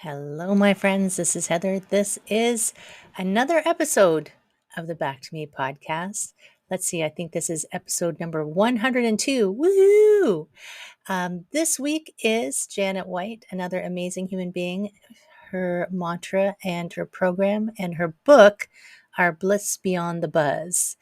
Hello, my friends. This is Heather. This is another episode of the Back to Me podcast. Let's see, I think this is episode number 102. Woohoo! This week is Janet White, another amazing human being. Her mantra and her program and her book are Bliss Beyond the Buzz.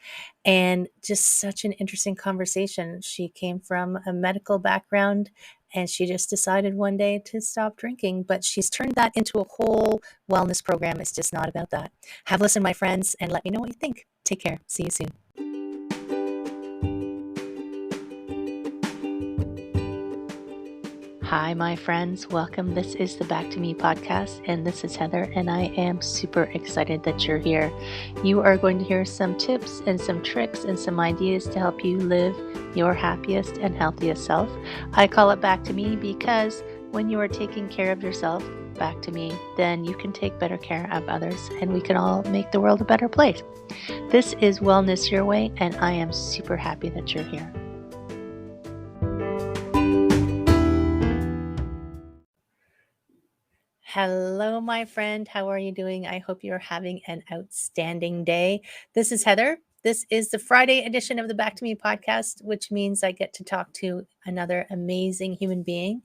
And just such an interesting conversation. She came from a medical background and she just decided one day to stop drinking, but she's turned that into a whole wellness program. It's just not about that. Have a listen, my friends, and let me know what you think. Take care. See you soon. Hi, my friends. Welcome. This is the Back to Me podcast, and this is Heather, and I am super excited that you're here. You are going to hear some tips and some tricks and some ideas to help you live your happiest and healthiest self. I call it Back to Me because when you are taking care of yourself, back to me, then you can take better care of others, and we can all make the world a better place. This is Wellness Your Way, and I am super happy that you're here. Hello, my friend. How are you doing? I hope you're having an outstanding day. This is Heather. This is the Friday edition of the Back to Me podcast, which means I get to talk to another amazing human being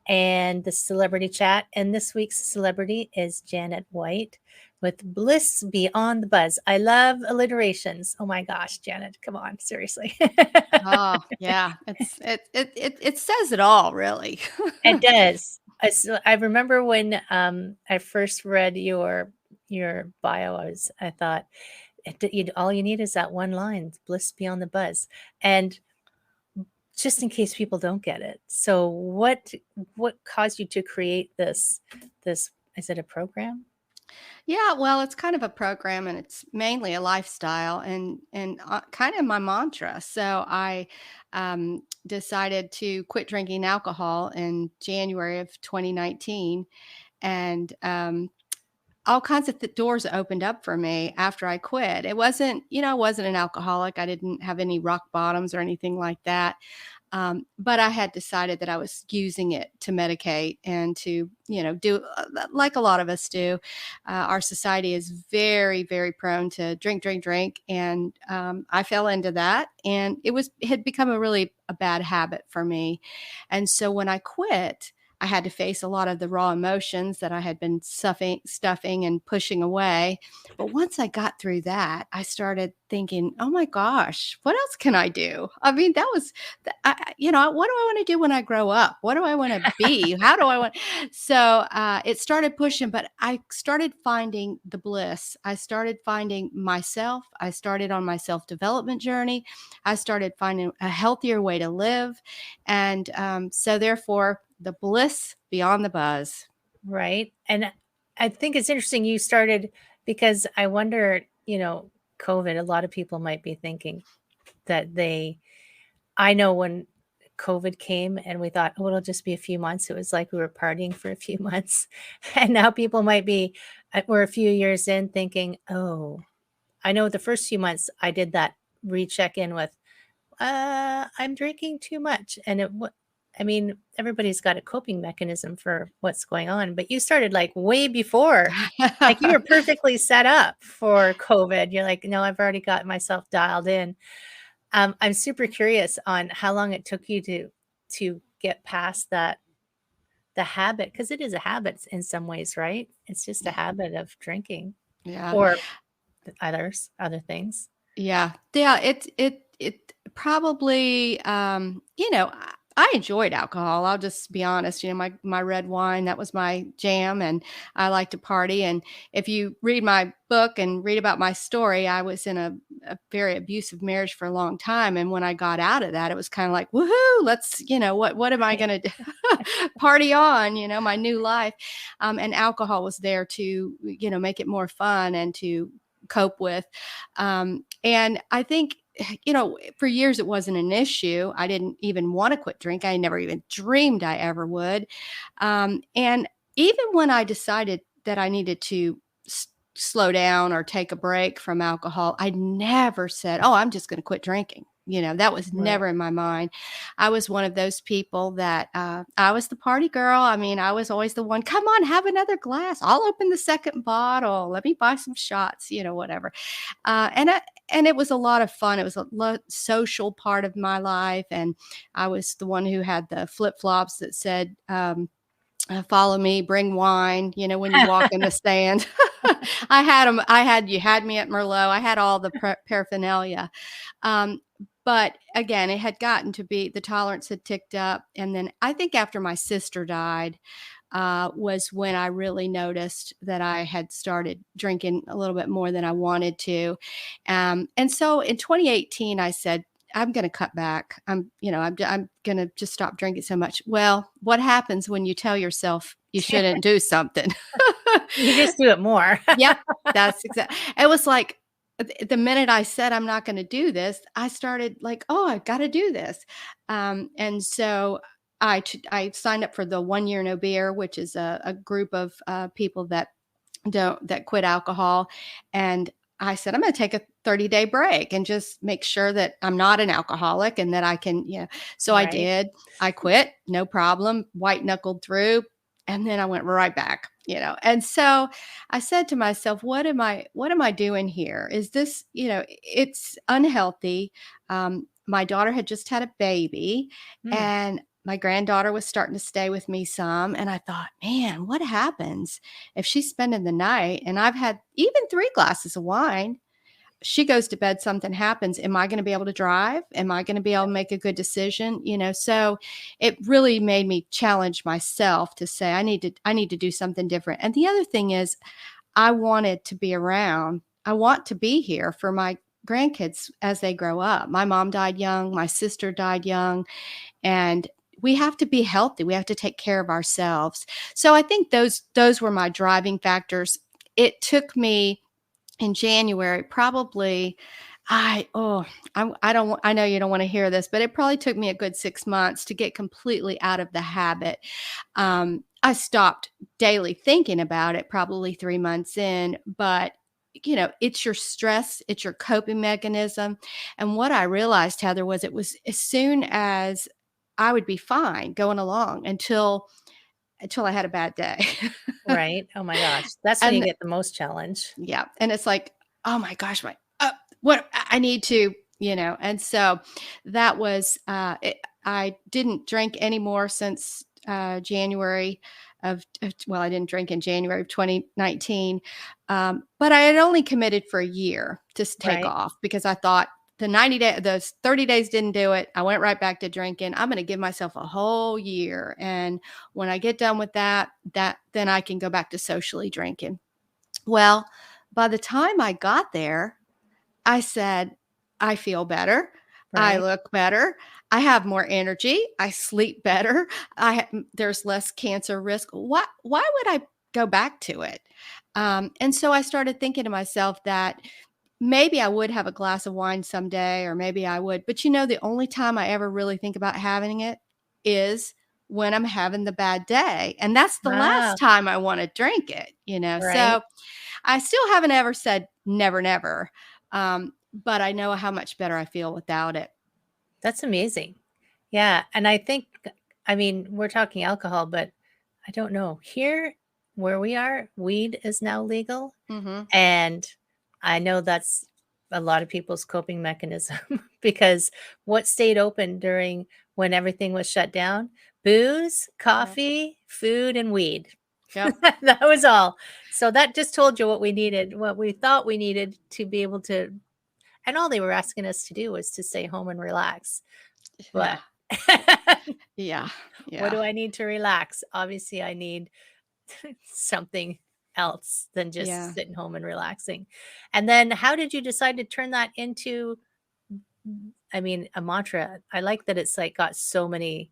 and the celebrity chat. And this week's celebrity is Janet White with Bliss Beyond the Buzz. I love alliterations. Oh my gosh, Janet, come on, seriously. Oh, yeah. It says it all, really. It does. I remember when I first read your bio, I thought all you need is that one line, Bliss Beyond the Buzz. And just in case people don't get it. So what caused you to create this, is it a program? Yeah, well, it's kind of a program and it's mainly a lifestyle and kind of my mantra. So I decided to quit drinking alcohol in January of 2019, and all kinds of doors opened up for me after I quit. It wasn't, I wasn't an alcoholic. I didn't have any rock bottoms or anything like that. But I had decided that I was using it to medicate and to, do like a lot of us do. Our society is very, very prone to drink. And I fell into that, and it had become a bad habit for me. And so when I quit, I had to face a lot of the raw emotions that I had been stuffing and pushing away. But once I got through that, I started thinking, oh my gosh, what else can I do? I mean, that was, what do I want to do when I grow up? What do I want to be? How do I want? So it started pushing, but I started finding the bliss. I started finding myself. I started on my self-development journey. I started finding a healthier way to live. And so therefore, the bliss beyond the buzz. Right. And I think it's interesting you started, because I wonder, COVID, a lot of people might be thinking that I know when COVID came and we thought, oh, it'll just be a few months. It was like we were partying for a few months. And now people might be, we're a few years in thinking, oh, I know the first few months I did that recheck in with, I'm drinking too much. And everybody's got a coping mechanism for what's going on, but you started like way before, like you were perfectly set up for COVID. You're like, no, I've already got myself dialed in. I'm super curious on how long it took you to get past the habit, because it is a habit in some ways, right? It's just a habit of drinking, or other things. Yeah. It probably, I enjoyed alcohol. I'll just be honest. My red wine, that was my jam, and I like to party. And if you read my book and read about my story, I was in a very abusive marriage for a long time. And when I got out of that, it was kind of like, woohoo, let's, what am I going to party on, my new life. And alcohol was there to, make it more fun and to cope with. And I think, for years it wasn't an issue. I didn't even want to quit drinking. I never even dreamed I ever would. And even when I decided that I needed to slow down or take a break from alcohol, I never said, oh, I'm just going to quit drinking. That was Right. never in my mind. I was one of those people that I was the party girl. I mean, I was always the one, come on, have another glass. I'll open the second bottle. Let me buy some shots, whatever. Uh, and I, and it was a lot of fun. It was a social part of my life. And I was the one who had the flip flops that said, follow me, bring wine, when you walk in the stand. I had them. You had me at Merlot. I had all the paraphernalia. Um, but again, it had gotten to be, the tolerance had ticked up. And then I think after my sister died, was when I really noticed that I had started drinking a little bit more than I wanted to. And so in 2018, I said, I'm going to cut back. I'm going to just stop drinking so much. Well, what happens when you tell yourself you shouldn't do something? You just do it more. Yep, that's exactly. It was like the minute I said I'm not going to do this, I started like, oh, I've got to do this. And so I signed up for the 1 year no beer, which is a group of people that quit alcohol. And I said, I'm going to take a 30-day break and just make sure that I'm not an alcoholic and that I can, So I Right. did. I quit, no problem, white knuckled through. And then I went right back, And so I said to myself, what am I doing here? Is this, it's unhealthy. My daughter had just had a baby, Mm, and my granddaughter was starting to stay with me some. And I thought, man, what happens if she's spending the night and I've had even 3 glasses of wine? She goes to bed, something happens. Am I going to be able to drive? Am I going to be able to make a good decision? So it really made me challenge myself to say, I need to do something different. And the other thing is, I wanted to be around. I want to be here for my grandkids as they grow up. My mom died young. My sister died young. And we have to be healthy. We have to take care of ourselves. So I think those were my driving factors. It took me in January, probably, I don't, I know you don't want to hear this, but it probably took me a good 6 months to get completely out of the habit. I stopped daily thinking about it probably 3 months in, but it's your stress, it's your coping mechanism. And what I realized, Heather, was it was as soon as I would be fine going along until I had a bad day. right. Oh my gosh. That's when you And get the most challenge. yeah. And it's like, oh my gosh, what I need to, And so that was, I didn't drink anymore since January well, I didn't drink in January of 2019. But I had only committed for a year to take Right. off because I thought those 30 days didn't do it. I went right back to drinking. I'm going to give myself a whole year. And when I get done with then I can go back to socially drinking. Well, by the time I got there, I said, I feel better. I Right. look better. I have more energy. I sleep better. There's less cancer risk. Why would I go back to it? And so I started thinking to myself that maybe I would have a glass of wine someday, or maybe I would. But the only time I ever really think about having it is when I'm having the bad day. And that's the Ah, last time I want to drink it. right. So I still haven't ever said never, never. But I know how much better I feel without it. That's amazing. Yeah. And I think, I mean, we're talking alcohol, but I don't know. Here where we are, weed is now legal. Hmm. And I know that's a lot of people's coping mechanism because what stayed open during when everything was shut down? Booze, Yep. coffee, food, and weed. Yep. That was all. So that just told you what we needed, what we thought we needed to be able to, and all they were asking us to do was to stay home and relax. Yeah. But Yeah. what Yeah. do I need to relax? Obviously, I need something else than Yeah. just sitting home and relaxing. And then how did you decide to turn that into, I mean, a mantra? I like that it's like got so many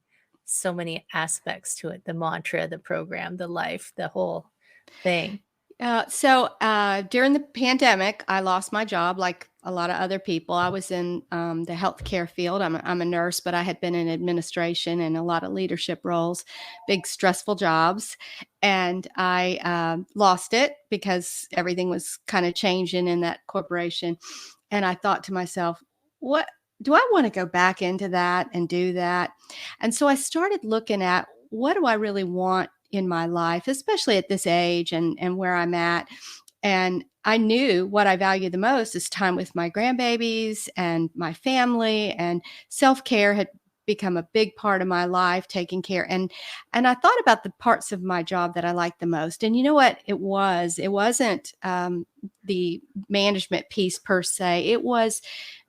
aspects to it. The mantra, the program, the life, the whole thing. During the pandemic, I lost my job like a lot of other people. I was in the healthcare field. I'm a nurse, but I had been in administration and a lot of leadership roles, big stressful jobs. And I lost it because everything was kind of changing in that corporation. And I thought to myself, what? do I want to go back into that and do that? And so I started looking at, what do I really want in my life, especially at this age and where I'm at. And I knew what I value the most is time with my grandbabies and my family, and self-care had become a big part of my life, taking care. And I thought about the parts of my job that I liked the most. And you know what it wasn't the management piece per se. It was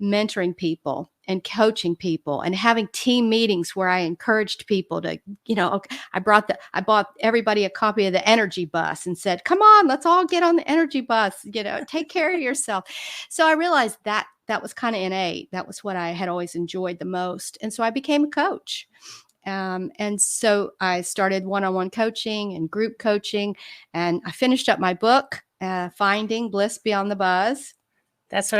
mentoring people and coaching people and having team meetings where I encouraged people to, okay, I bought everybody a copy of the Energy Bus and said, "Come on, let's all get on the Energy Bus, take care of yourself." So I realized that that was kind of innate. That was what I had always enjoyed the most. And so I became a coach. And so I started one-on-one coaching and group coaching, and I finished up my book, Finding Bliss Beyond the Buzz. That's what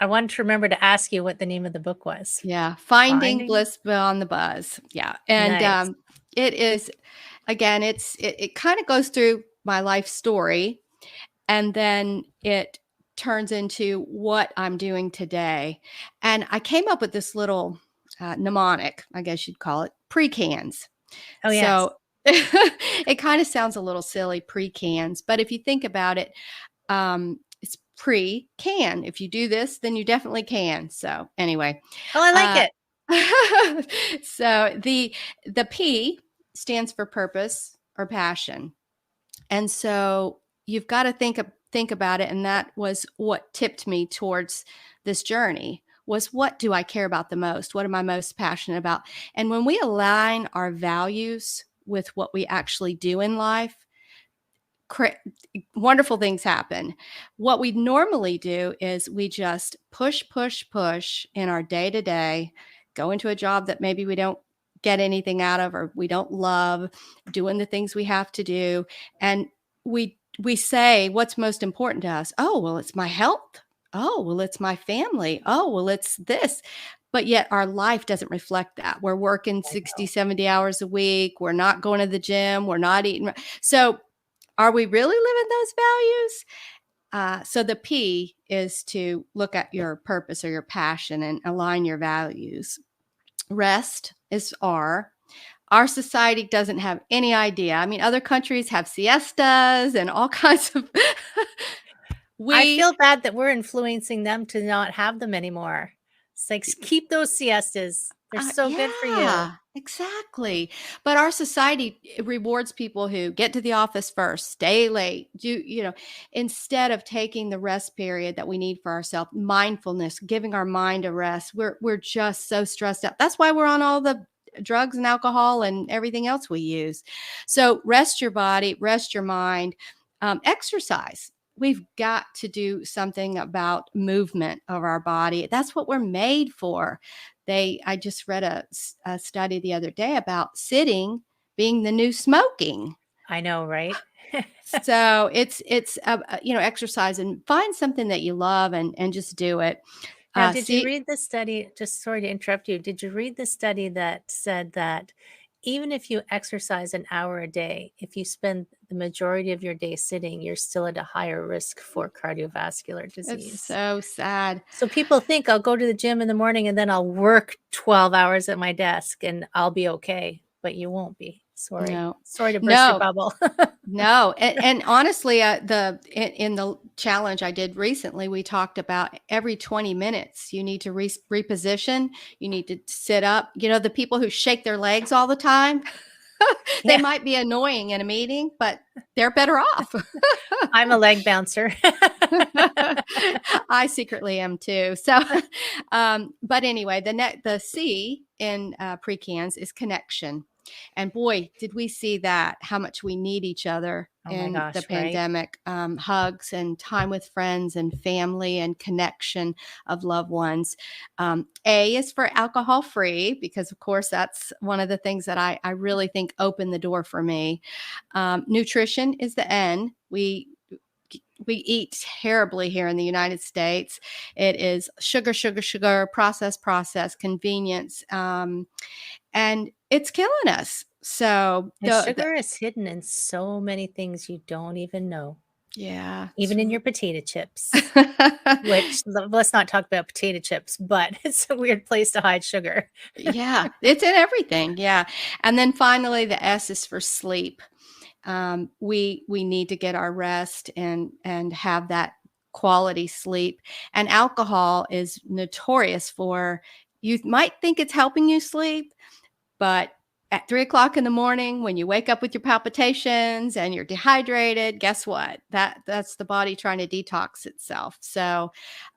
I wanted to remember to ask you what the name of the book was. Yeah, Finding Finding? Bliss Beyond the Buzz. Yeah, and Nice. it is, again, it kind of goes through my life story, and then it turns into what I'm doing today. And I came up with this little mnemonic, I guess you'd call it, pre-cans. Oh, yes. So it kind of sounds a little silly, pre-cans, but if you think about it, it's pre-can. If you do this, then you definitely can. So anyway, Oh, I like uh, it. so the P stands for purpose or passion. And so you've got to think about it. And that was what tipped me towards this journey, was, what do I care about the most? What am I most passionate about? And when we align our values with what we actually do in life, wonderful things happen. What we normally do is we just push in our day to day, go into a job that maybe we don't get anything out of, or we don't love, doing the things we have to do. And we say, what's most important to us? Oh, well, it's my health. Oh, well, it's my family. Oh, well, it's this. But yet our life doesn't reflect that. We're working I 60, know. 70 hours a week. We're not going to the gym. We're not eating. So are we really living those values? So the P is to look at your purpose or your passion and align your values. Rest is R. Our society doesn't have any idea. I mean, other countries have siestas and all kinds of. I we feel bad that we're influencing them to not have them anymore. It's like, keep those siestas. They're so good for you. Yeah, exactly. But our society rewards people who get to the office first, stay late, instead of taking the rest period that we need for ourselves, mindfulness, giving our mind a rest. We're just so stressed out. That's why we're on all the drugs and alcohol and everything else we use. So rest your body, rest your mind, exercise. We've got to do something about movement of our body. That's what we're made for. I just read a study the other day about sitting being the new smoking. I know, right? So it's exercise, and find something that you love and just do it. Now, did you See, read the study? Just sorry to interrupt you. Did you read the study that said that even if you exercise an hour a day, if you spend the majority of your day sitting, you're still at a higher risk for cardiovascular it's disease? so sad. So people think I'll go to the gym in the morning and then I'll work 12 hours at my desk and I'll be okay, but you won't be. Sorry. No, Sorry to burst your no, bubble. no. And honestly, in the challenge I did recently, we talked about every 20 minutes you need to reposition. You need to sit up. The people who shake their legs all the time, they Yeah, might be annoying in a meeting, but they're better off. I'm a leg bouncer. I secretly am too. So, but anyway, the C in pre-cans is connection. And boy, did we see that, how much we need each other Oh my in the gosh, right? pandemic. Hugs and time with friends and family and connection of loved ones. A is for alcohol free, because of course that's one of the things that I really think opened the door for me. Nutrition is the N. We eat terribly here in the United States. It is sugar, sugar, sugar, process, convenience, and it's killing us. So And sugar is hidden in so many things you don't even know. Yeah. even in your potato chips, which let's not talk about potato chips, but it's a weird place to hide sugar. Yeah, it's in everything. Yeah. And then finally, the S is for sleep. We need to get our rest and have that quality sleep. And alcohol is notorious for, you might think it's helping you sleep, but at 3 o'clock in the morning, when you wake up with your palpitations and you're dehydrated, guess what? That's the body trying to detox itself. So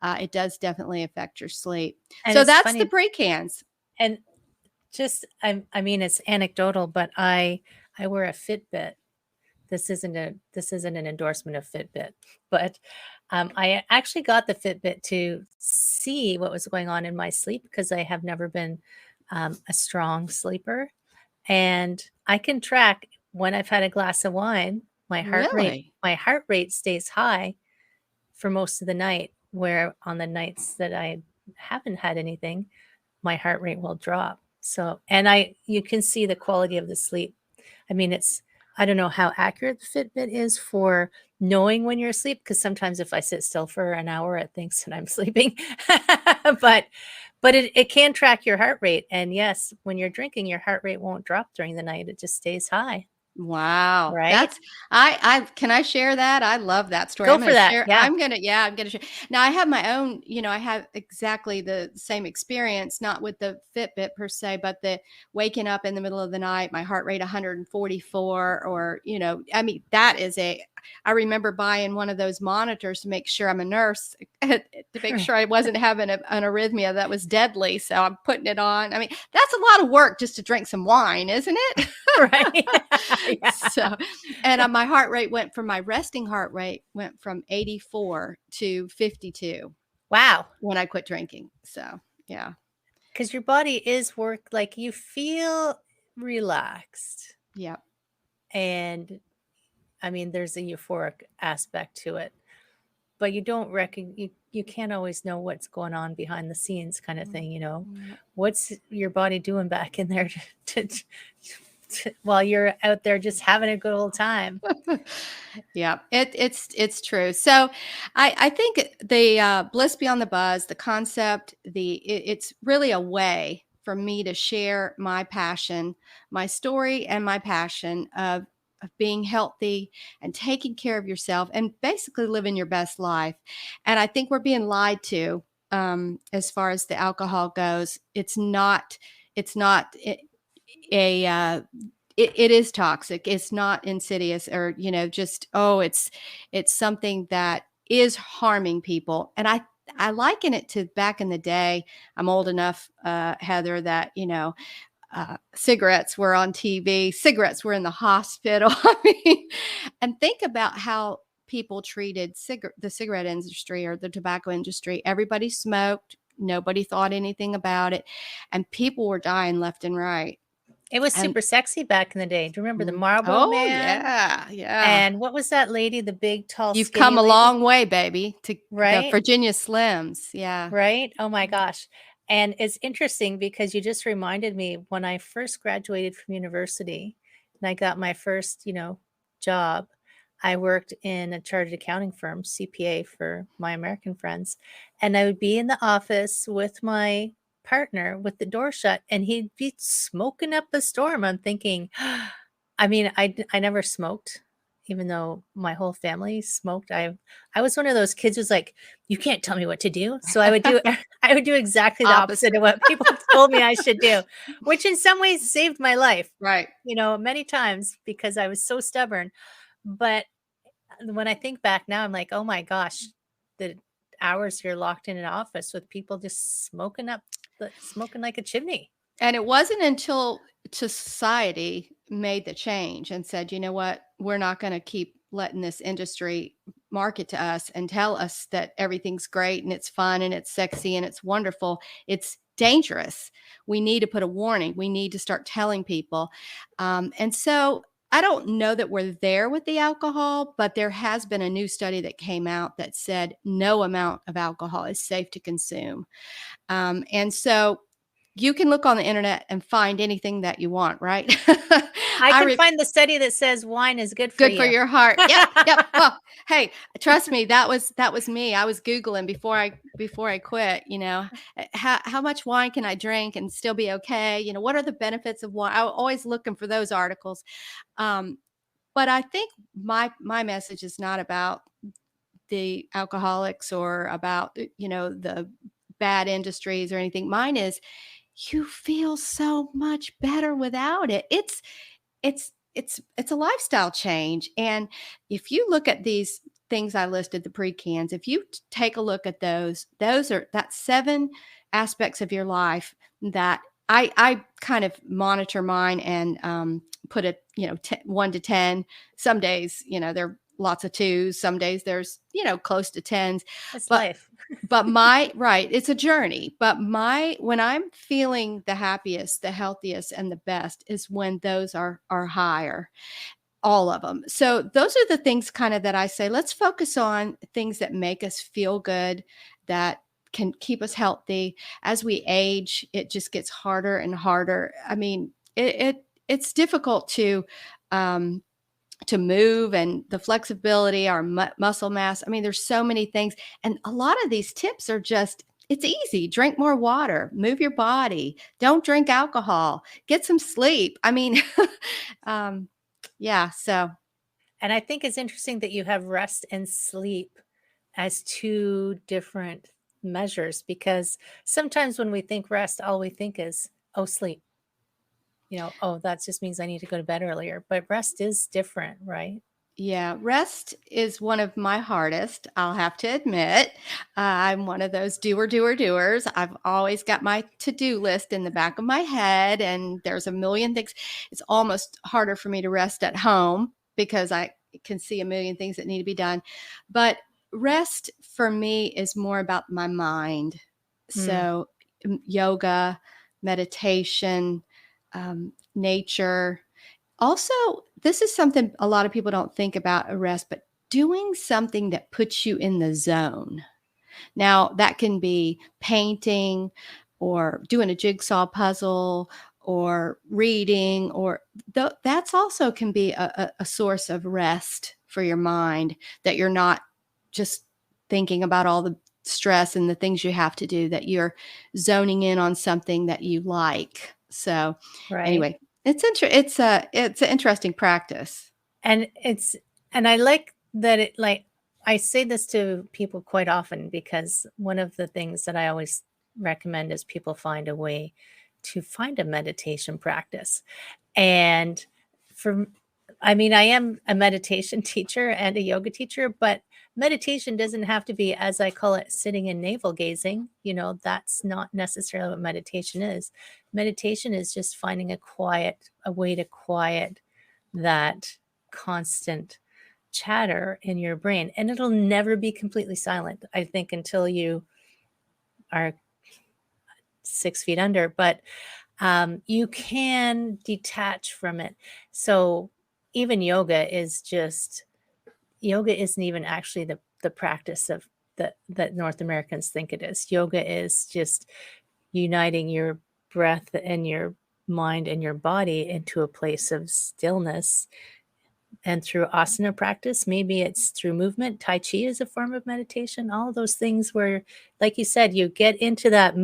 it does definitely affect your sleep. And So it's that's the funny, pre-cans. and just I mean, it's anecdotal, but I wear a Fitbit. This isn't an endorsement of Fitbit, but I actually got the Fitbit to see what was going on in my sleep because I have never been a strong sleeper, and I can track when I've had a glass of wine, Really? my heart rate stays high for most of the night. Where on the nights that I haven't had anything, my heart rate will drop. So, and you can see the quality of the sleep. I mean, I don't know how accurate the Fitbit is for knowing when you're asleep, because sometimes if I sit still for an hour, it thinks that I'm sleeping. but it can track your heart rate. And yes, when you're drinking, your heart rate won't drop during the night. It just stays high, Wow. right? That's I can I share that? I love that story. Go for that. Yeah. I'm gonna share. Now I have my own, I have exactly the same experience, not with the Fitbit per se, but the waking up in the middle of the night, my heart rate 144, or, I mean, I remember buying one of those monitors to make sure, I'm a nurse, to make sure I wasn't having an arrhythmia that was deadly. So I'm putting it on. I mean, that's a lot of work just to drink some wine, isn't it? Right. Yeah. So, and my resting heart rate went from 84 to 52 Wow. when I quit drinking. So, yeah. Because your body is like you feel relaxed. Yep. And I mean, there's a euphoric aspect to it, but you don't you can't always know what's going on behind the scenes, kind of thing. Yep. What's your body doing back in there while you're out there just having a good old time? Yeah, it's true. So I think the Bliss Beyond the Buzz, the concept, it's really a way for me to share my passion, my story, and my passion of being healthy and taking care of yourself and basically living your best life. And I think we're being lied to, as far as the alcohol goes. It's not it is toxic. It's not insidious, or, just, it's something that is harming people. And I liken it to back in the day. I'm old enough, Heather, that, cigarettes were on TV, cigarettes were in the hospital. I mean, and think about how people treated the cigarette industry or the tobacco industry. Everybody smoked. Nobody thought anything about it. And people were dying left and right. It was And super sexy back in the day. Do you remember the Marlboro oh, Man? yeah, yeah. And what was that lady, the big, tall, You've skinny come a lady? long way, baby, to the Right? Virginia Slims. Yeah. Right? Oh my gosh. And it's interesting because you just reminded me when I first graduated from university and I got my first, job, I worked in a chartered accounting firm, CPA for my American friends. And I would be in the office with my partner with the door shut and he'd be smoking up a storm. I'm thinking, I mean, I never smoked, even though my whole family smoked. I was one of those kids who's like, you can't tell me what to do. So I would do I would do exactly the opposite of Opposite. what people told me I should do, which in some ways saved my life, Right. many times because I was so stubborn. But when I think back now, I'm like, oh my gosh, the hours you're locked in an office with people just smoking like a chimney. And it wasn't until society made the change and said, you know what, we're not going to keep letting this industry market to us and tell us that everything's great and it's fun and it's sexy and it's wonderful. It's dangerous. We need to put a warning. We need to start telling people. And so I don't know that we're there with the alcohol, but there has been a new study that came out that said no amount of alcohol is safe to consume. And so you can look on the internet and find anything that you want, right? I I can re- find the study that says wine is good for Good for you. your heart. Yep, yep. Well, hey, trust me, that was me. I was Googling before I quit, how much wine can I drink and still be okay? What are the benefits of wine? I was always looking for those articles. Um, but I think my message is not about the alcoholics or about the bad industries or anything. Mine is, you feel so much better without it. It's a lifestyle change. And if you look at these things I listed, the pre-cans, if you take a look at that's 7 aspects of your life that I kind of monitor mine and put it 1 to 10. Some days there are lots of 2s, some days there's close to 10s. That's but life. right, it's a journey. But when I'm feeling the happiest, the healthiest, and the best is when those are higher, all of them. So those are the things kind of that I say, let's focus on things that make us feel good, that can keep us healthy. As we age, it just gets harder and harder. I mean, it's difficult um, to move, and the flexibility, our muscle mass. I mean, there's so many things. And a lot of these tips are just, it's easy. Drink more water, move your body, don't drink alcohol, get some sleep. I mean, yeah. So, And I think it's interesting that you have rest and sleep as 2 different measures, because sometimes when we think rest, all we think is, oh, sleep. Oh, that just means I need to go to bed earlier. But rest is different, right? yeah, rest is one of my hardest, I'll have to admit. I'm one of those doers. I've always got my to-do list in the back of my head, and there's a million things. It's almost harder for me to rest at home because I can see a million things that need to be done. But rest for me is more about my mind. Mm, So, yoga, meditation, nature. Also, this is something a lot of people don't think about, a rest, but doing something that puts you in the zone. Now, that can be painting or doing a jigsaw puzzle or reading, or that's also can be a source of rest for your mind, that you're not just thinking about all the stress and the things you have to do, that you're zoning in on something that you like. So right. anyway, it's an interesting practice. And I like that I say this to people quite often, because one of the things that I always recommend is people find a way to find a meditation practice. And for I mean, I am a meditation teacher and a yoga teacher, but meditation doesn't have to be, as I call it, sitting and navel gazing. That's not necessarily what meditation is. Meditation is just finding a way to quiet that constant chatter in your brain. And it'll never be completely silent, I think, until you are 6 feet under. But you can detach from it. So even yoga isn't even actually the practice of that North Americans think it is. Yoga is just uniting your breath and your mind and your body into a place of stillness. And through asana practice, maybe it's through movement. Tai Chi is a form of meditation. All of those things where, like you said, you get into that.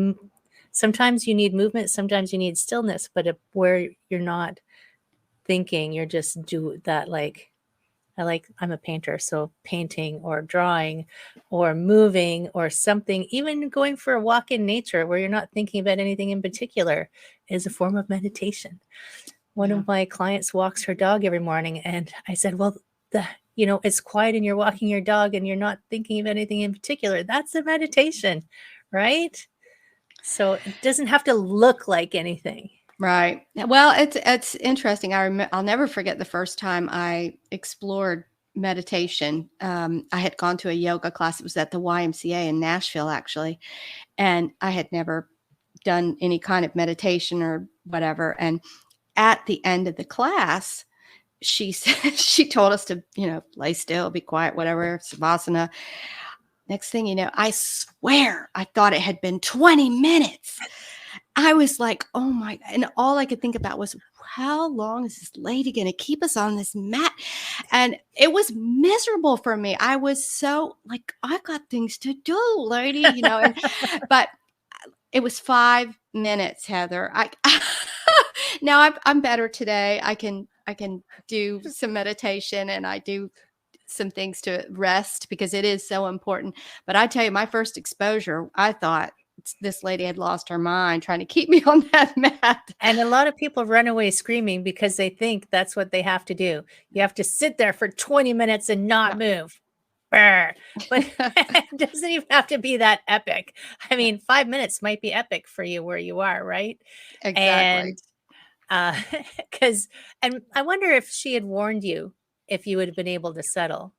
Sometimes you need movement, sometimes you need stillness, but where you're not thinking, you're just do that. I'm a painter, so painting or drawing or moving or something, even going for a walk in nature where you're not thinking about anything in particular, is a form of meditation. One Yeah. of my clients walks her dog every morning, and I said, well, it's quiet and you're walking your dog and you're not thinking of anything in particular. That's a meditation, right? So it doesn't have to look like anything. Right. Well, it's interesting. I'll never forget the first time I explored meditation. I had gone to a yoga class. It was at the YMCA in Nashville, actually, and I had never done any kind of meditation or whatever. And at the end of the class, she said, she told us to, lay still, be quiet, whatever, savasana. Next thing you know, I swear I thought it had been 20 minutes. I was like, oh my, and all I could think about was, how long is this lady going to keep us on this mat? And it was miserable for me. I was so like, I got things to do, lady, but it was 5 minutes, Heather. Now I'm better today. I can do some meditation, and I do some things to rest because it is so important. But I tell you, my first exposure, I thought this lady had lost her mind trying to keep me on that mat. And a lot of people run away screaming because they think that's what they have to do. You have to sit there for 20 minutes and not Yeah. move. Brr. But it doesn't even have to be that epic. I mean, 5 minutes might be epic for you where you are, right? Exactly. And uh because and I wonder if she had warned you if you would have been able to settle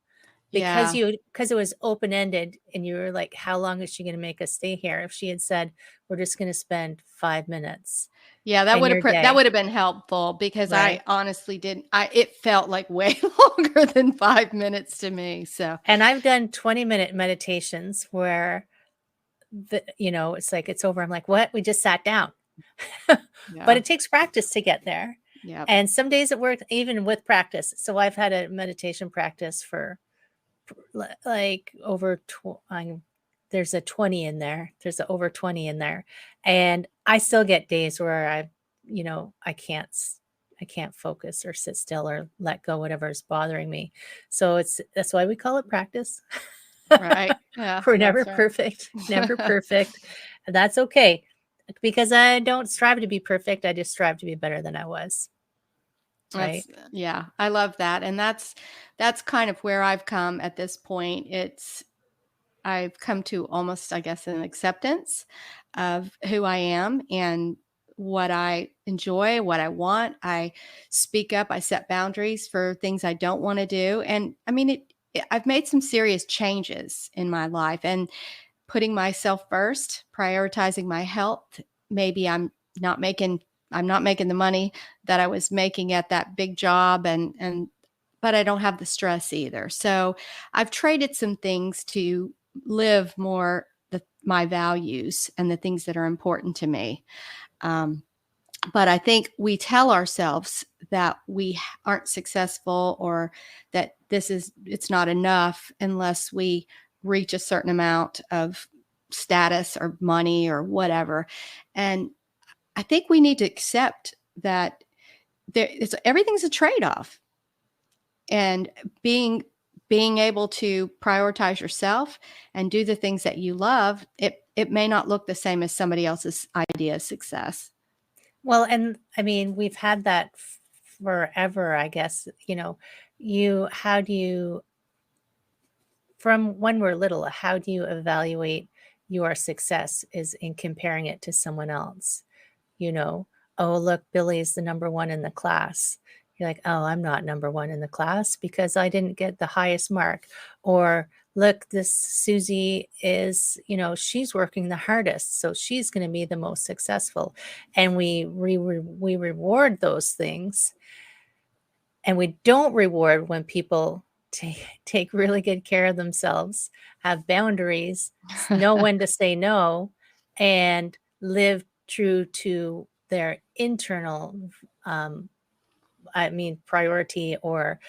Yeah. because it was open-ended and you were like, how long is she going to make us stay here? If she had said, we're just going to spend 5 minutes Yeah, in your that day, would have been helpful because I right? honestly didn't. It felt like way longer than 5 minutes to me. So And I've done 20-minute meditations where it's like it's over. I'm like, what? We just sat down. But yeah, it takes practice to get there. yeah, And some days it works even with practice. So I've had a meditation practice for like over there's a 20 in there. There's a over 20 in there. And I still get days where I can't focus or sit still or let go whatever is bothering me. So that's why we call it practice. right. Yeah, We're never that's right. perfect, never perfect. And that's okay because I don't strive to be perfect. I just strive to be better than I was. Right. Yeah, I love that. And that's kind of where I've come at this point. I've come to almost, I guess, an acceptance of who I am and what I enjoy, what I want. I speak up, I set boundaries for things I don't want to do. And I mean, I've made some serious changes in my life, and putting myself first, prioritizing my health. Maybe not making I'm not making the money that I was making at that big job, and but I don't have the stress either. So I've traded some things to live more my values and the things that are important to me. Um, but I think we tell ourselves that we aren't successful, or that it's not enough unless we reach a certain amount of status or money or whatever. And I think we need to accept that everything's a trade-off, and being able to prioritize yourself and do the things that you love, it may not look the same as somebody else's idea of success. Well, and I mean, we've had that forever, I guess. How do you, from when we're little, how do you evaluate your success is in comparing it to someone else? You know, oh, look, Billy's the number one in the class. You're like, oh, I'm not number one in the class because I didn't get the highest mark. Or look, this Susie is, she's working the hardest, so she's going to be the most successful. And we reward those things, and we don't reward when people take really good care of themselves, have boundaries, know when to say no, and live true to their internal priority, or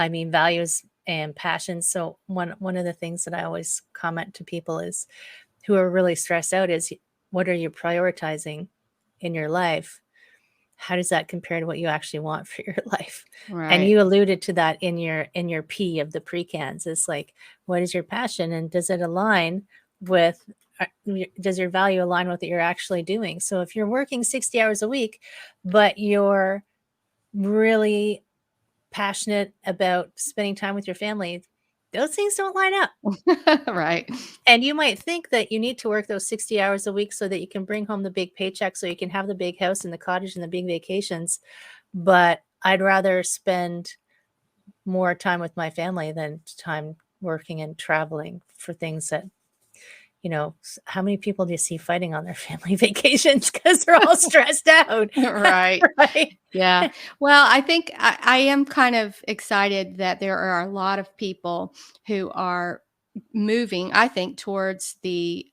values and passions. So one of the things that I always comment to people is who are really stressed out is, what are you prioritizing in your life? How does that compare to what you actually want for your life? And Right. you alluded to that in your P of the precans. It's like, what is your passion, and does it align with does your value align with what you're actually doing? So if you're working 60 hours a week, but you're really passionate about spending time with your family, those things don't line up. Right. And you might think that you need to work those 60 hours a week so that you can bring home the big paycheck, so you can have the big house and the cottage and the big vacations. But I'd rather spend more time with my family than time working and traveling for things that, how many people do you see fighting on their family vacations because they're all stressed out? Right. Right. Yeah. Well, I think I am kind of excited that there are a lot of people who are moving, I think, towards the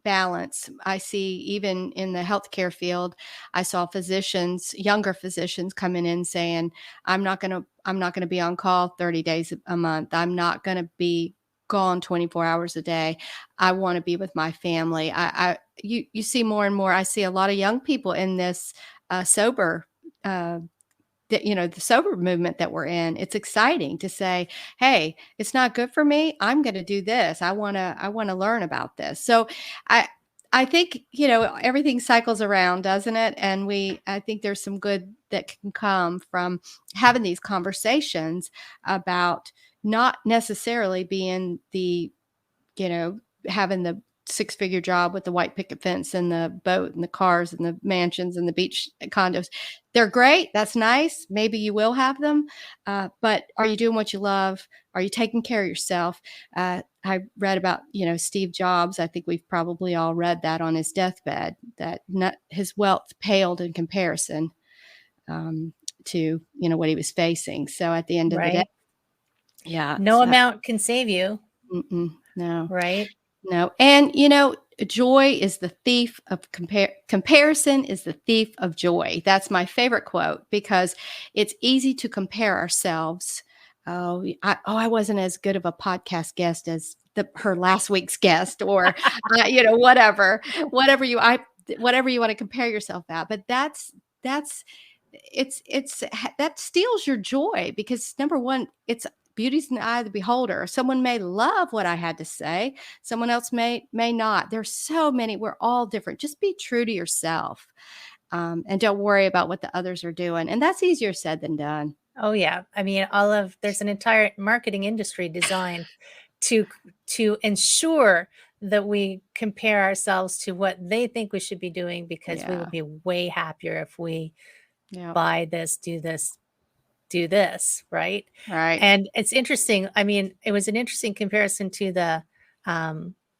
balance. I see even in the healthcare field, I saw physicians, younger physicians coming in saying, I'm not going to be on call 30 days a month. I'm not going to be gone 24 hours a day. I want to be with my family. You see more and more. I see a lot of young people in this sober the sober movement that we're in. It's exciting to say, hey, it's not good for me. I'm going to do this. I want to learn about this. So I I think, everything cycles around, doesn't it? And I think there's some good that can come from having these conversations about not necessarily being having the six-figure job with the white picket fence and the boat and the cars and the mansions and the beach condos. They're great. That's nice. Maybe you will have them. But are you doing what you love? Are you taking care of yourself? I read about, Steve Jobs. I think we've probably all read that on his deathbed, that his wealth paled in comparison to, what he was facing. So at the end of the day, Right. yeah. No So, amount can save you, no. right? No. And, joy is the thief of comparison is the thief of joy. That's my favorite quote, because it's easy to compare ourselves. I wasn't as good of a podcast guest as her last week's guest, or, whatever whatever you want to compare yourself at. But that steals your joy, because number one, it's beauty's in the eye of the beholder. Someone may love what I had to say. Someone else may not. There's so many. We're all different. Just be true to yourself, and don't worry about what the others are doing. And that's easier said than done. Oh yeah. I mean, there's an entire marketing industry designed to ensure that we compare ourselves to what they think we should be doing, because we Yeah. would be way happier if we Yeah. buy this, do this, right? Right. And it's interesting. I mean, it was an interesting comparison to the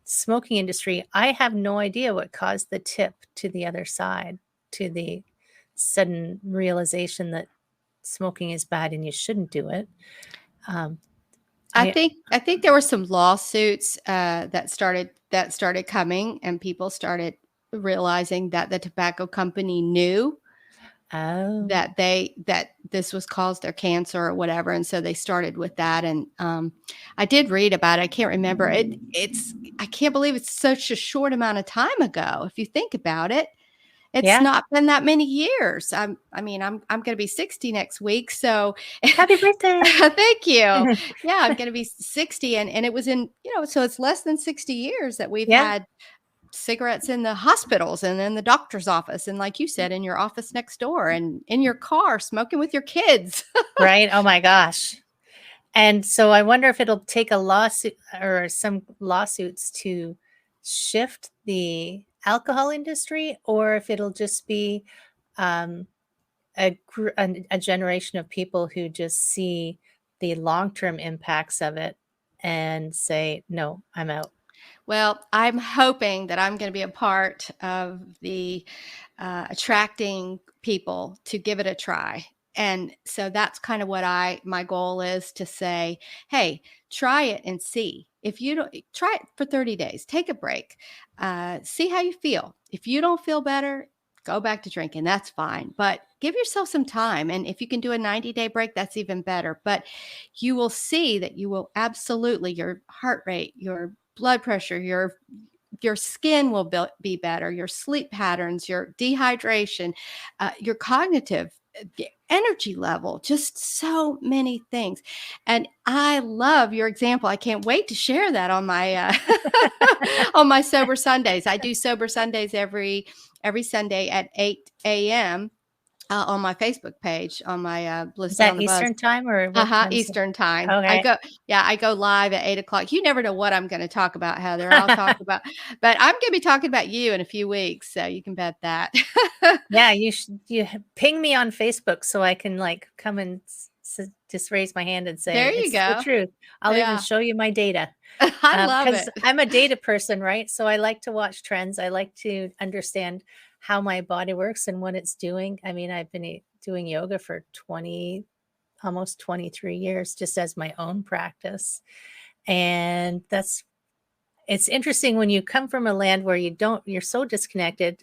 smoking industry. I have no idea what caused the tip to the other side, to the sudden realization that smoking is bad and you shouldn't do it. I I think I think there were some lawsuits that started coming, and people started realizing that the tobacco company knew Oh, that this was caused their cancer or whatever, and so they started with that. And I did read about it. I can't remember it. I can't believe it's such a short amount of time ago. If you think about it, it's yeah. not been that many years. I'm going to be 60 next week, so Happy birthday. thank you. Yeah, I'm going to be 60, and it was so it's less than 60 years that we've Yeah, had cigarettes in the hospitals and in the doctor's office, and like you said, in your office next door, and in your car smoking with your kids. right. Oh my gosh. And so I wonder if it'll take a lawsuit or some lawsuits to shift the alcohol industry, or if it'll just be um, a generation of people who just see the long-term impacts of it and say, no, I'm out. Well, I'm hoping that I'm going to be a part of the attracting people to give it a try. And so that's kind of what my goal is, to say, hey, try it and see. If you don't, try it for 30 days, take a break, see how you feel. If you don't feel better, go back to drinking. That's fine. But give yourself some time. And if you can do a 90-day break, that's even better. But you will see that you will absolutely, your heart rate, your blood pressure, your skin will be better, your sleep patterns, your dehydration, your cognitive energy level, just so many things. And I love your example. I can't wait to share that on my on my sober Sundays. I do sober Sundays every Sunday at 8 a.m. On my Facebook page, on my Bliss Is that Beyond the Buzz. Eastern time or what time is it? Eastern time. Okay. I go live at 8 o'clock. You never know what I'm going to talk about, Heather. I'll talk about, but I'm going to be talking about you in a few weeks. So you can bet that. Yeah, you ping me on Facebook so I can come and just raise my hand and say There you it's the go. truth. I'll even Yeah. show you my data. I love Because it. I'm a data person, right? So I like to watch trends. I like to understand how my body works and what it's doing. I mean, I've been doing yoga for almost 23 years, just as my own practice. And it's interesting when you come from a land where you're so disconnected,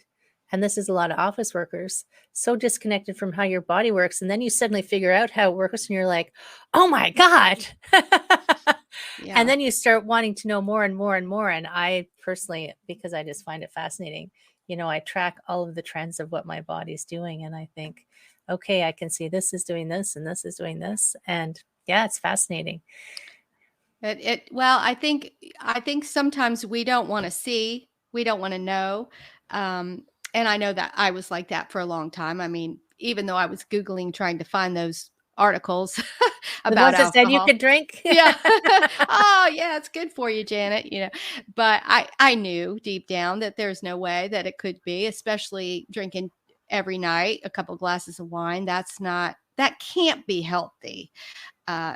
and this is a lot of office workers, so disconnected from how your body works, and then you suddenly figure out how it works, and you're like, oh my God. And Yeah. then you start wanting to know more and more and more. And I personally, because I just find it fascinating, I track all of the trends of what my body's doing, and I think, okay, I can see this is doing this and this is doing this. And yeah, it's fascinating. Well, I think sometimes we don't want to see, we don't want to know. And I know that I was like that for a long time. I mean, even though I was Googling trying to find those articles The about ones that said you alcohol. could drink. Yeah. Oh, yeah, it's good for you, Janet. But I knew deep down that there's no way that it could be, especially drinking every night a couple glasses of wine. That can't be healthy.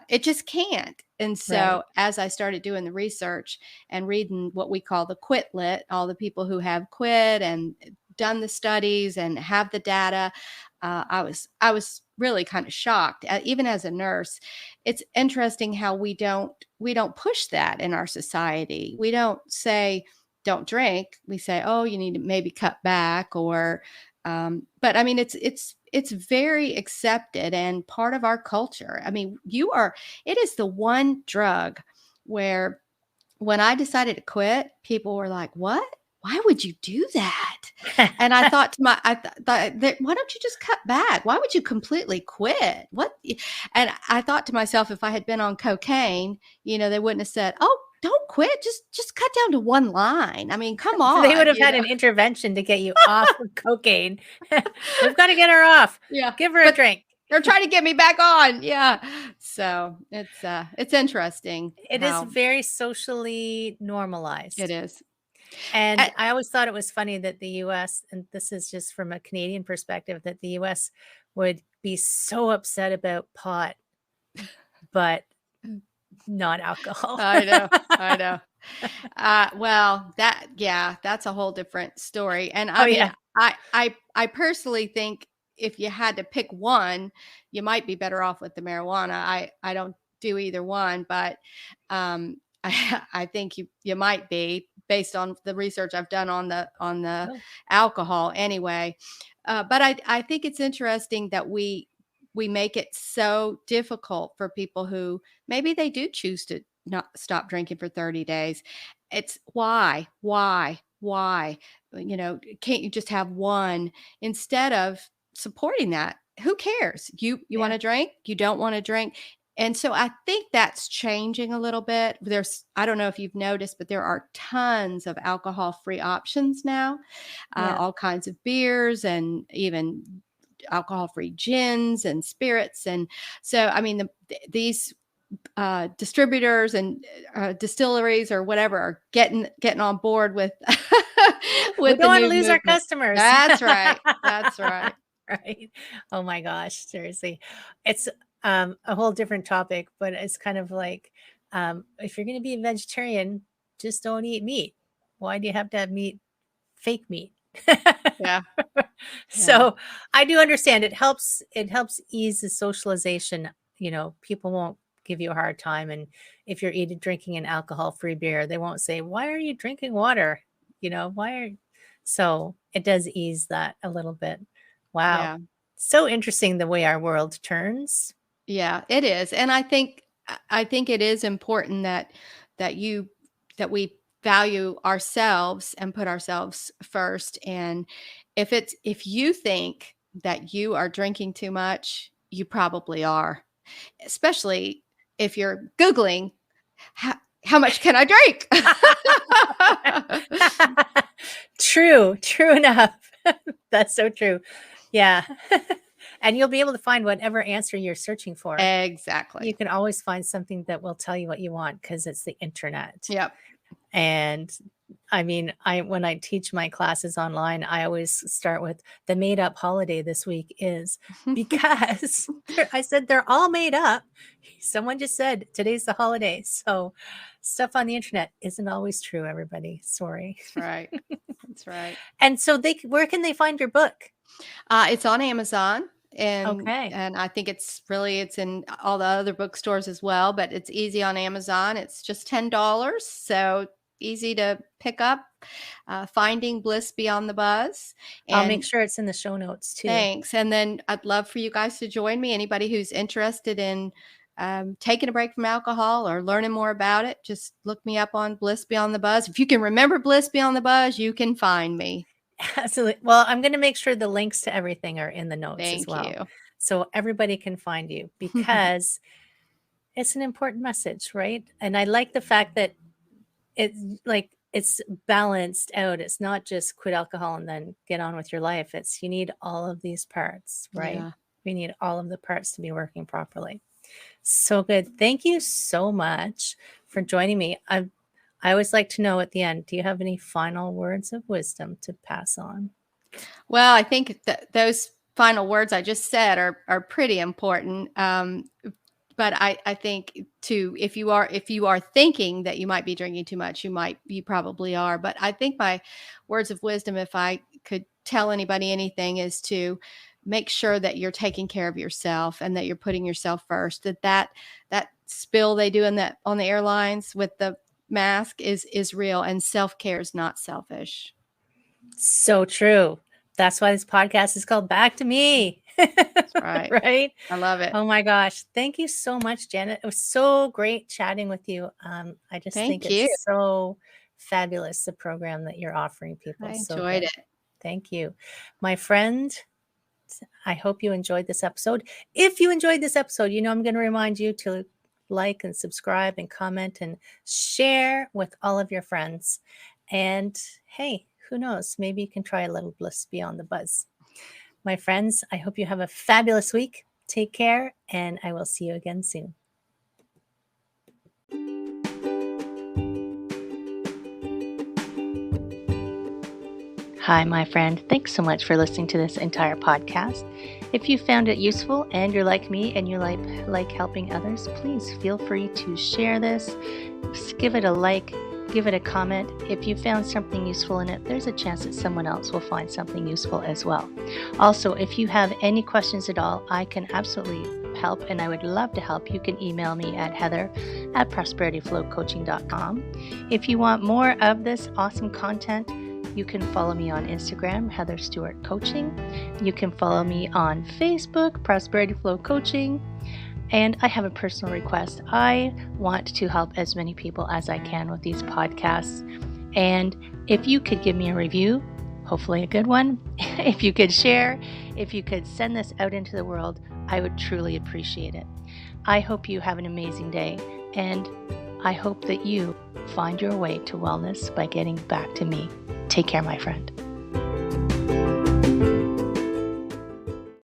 It just can't. And Right. so, as I started doing the research and reading what we call the quit lit, all the people who have quit and done the studies and have the data, I was really kind of shocked. Even as a nurse, it's interesting how we don't push that in our society. We don't say don't drink. We say, oh, you need to maybe cut back, or but I mean, it's very accepted and part of our culture. I mean, it is the one drug where when I decided to quit, people were like, "What? Why would you do that?" And I thought that, why don't you just cut back? Why would you completely quit? And I thought to myself, if I had been on cocaine, they wouldn't have said, "Oh, don't quit. Just cut down to one line." I mean, come They would on, have had an intervention to get you off of cocaine. We've got to get her off. Yeah, Give her a but drink. they're trying to get me back on. Yeah. So it's interesting It is how very socially it normalized. is. And Uh, I always thought it was funny that the US, and this is just from a Canadian perspective, that the US would be so upset about pot, but not alcohol. I know. I know. Well, yeah, that's a whole different story. And Oh, I mean, yeah. I personally think if you had to pick one, you might be better off with the marijuana. I don't do either one, but I think you might be, based on the research I've done on the Oh, alcohol anyway. But I think it's interesting that we make it so difficult for people who maybe they do choose to not stop drinking for 30 days. It's why? Can't you just have one instead of supporting that? Who cares? You want yeah. to drink? You don't want to drink? And so I think that's changing a little bit. I don't know if you've noticed, but there are tons of alcohol-free options now, Yeah. all kinds of beers and even alcohol-free gins and spirits. And so, I mean, these distributors and distilleries or whatever are getting on board with We with don't the want to new lose our movement. customers. That's right. That's right. Right. Oh my gosh, seriously. It's a whole different topic, but it's kind of like if you're going to be a vegetarian, just don't eat meat. Why do you have to have meat, fake meat? Yeah. Yeah. So I do understand it helps ease the socialization. People won't give you a hard time. And if you're eating drinking an alcohol-free beer, they won't say, why are you drinking water? Why are so it does ease that a little bit. Wow. Yeah. So interesting the way our world turns. Yeah, it is. And I think it is important that you that we value ourselves and put ourselves first. And if you think that you are drinking too much, you probably are. Especially if you're Googling how much can I drink? True enough. That's so true. Yeah. And you'll be able to find whatever answer you're searching for. You Exactly. can always find something that will tell you what you want because it's the internet. Yep. And I mean, when I teach my classes online, I always start with the made up holiday this week is because I said they're all made up. Someone just said today's the holiday. So stuff on the internet isn't always true, everybody. Sorry. That's right. That's right. And so where can they find your book? It's on Amazon, and Okay. and I think it's in all the other bookstores as well, but it's easy on Amazon. It's just $10. So easy to pick up. Finding Bliss Beyond the Buzz. I'll make And sure it's in the show notes too. thanks. And then I'd love for you guys to join me. Anybody who's interested in taking a break from alcohol or learning more about it, just look me up on Bliss Beyond the Buzz. If you can remember Bliss Beyond the Buzz, you can find me. Absolutely. Well, I'm going to make sure the links to everything are in the notes as Thank well, you. so everybody can find you, because it's an important message, right? And I like the fact that it's balanced out. It's not just quit alcohol and then get on with your life. It's you need all of these parts, right? Yeah. We need all of the parts to be working properly. So good. Thank you so much for joining me. I always like to know at the end, do you have any final words of wisdom to pass on? Well, I think that those final words I just said are pretty important. But I think too, if you are thinking that you might be drinking too much, you probably are. But I think my words of wisdom, if I could tell anybody anything, is to make sure that you're taking care of yourself and that you're putting yourself first. That spill they do on the airlines with the mask is real, and self-care is not selfish. So true. That's why this podcast is called Back to Me. That's right. Right? I love it. Oh my gosh. Thank you so much, Janet. It was so great chatting with you. I just think Thank you. it's so fabulous, the program that you're offering people. I So enjoyed good. it. Thank you. My friend, I hope you enjoyed this episode. If you enjoyed this episode, I'm going to remind you to like and subscribe and comment and share with all of your friends. And hey, who knows? Maybe you can try a little Bliss Beyond the Buzz. My friends, I hope you have a fabulous week. Take care, and I will see you again soon. Hi, my friend. Thanks so much for listening to this entire podcast. If you found it useful and you're like me and you like helping others, please feel free to share this. Just give it a like, give it a comment. If you found something useful in it, there's a chance that someone else will find something useful as well. Also, if you have any questions at all, I can absolutely help, and I would love to help. You can email me at heather@prosperityflowcoaching.com. If you want more of this awesome content, you can follow me on Instagram, Heather Stewart Coaching. You can follow me on Facebook, Prosperity Flow Coaching. And I have a personal request. I want to help as many people as I can with these podcasts. And if you could give me a review, hopefully a good one, if you could share, if you could send this out into the world, I would truly appreciate it. I hope you have an amazing day, and I hope that you find your way to wellness by getting back to me. Take care, my friend.